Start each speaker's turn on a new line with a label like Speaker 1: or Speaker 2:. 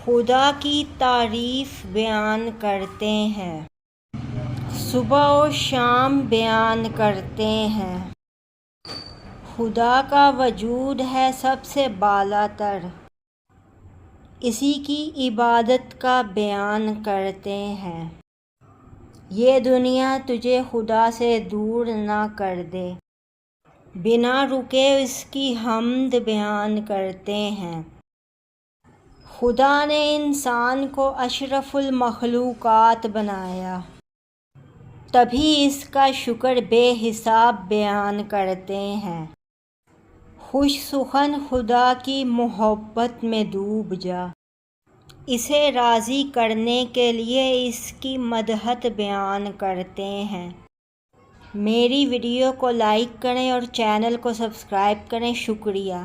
Speaker 1: خدا کی تعریف بیان کرتے ہیں، صبح و شام بیان کرتے ہیں۔ خدا کا وجود ہے سب سے بالا تر، اسی کی عبادت کا بیان کرتے ہیں۔ یہ دنیا تجھے خدا سے دور نہ کر دے، بنا رکے اس کی حمد بیان کرتے ہیں۔ خدا نے انسان کو اشرف المخلوقات بنایا، تبھی اس کا شکر بے حساب بیان کرتے ہیں۔ خوش سخن خدا کی محبت میں ڈوب جا، اسے راضی کرنے کے لیے اس کی مدحت بیان کرتے ہیں۔ میری ویڈیو کو لائک کریں اور چینل کو سبسکرائب کریں۔ شکریہ۔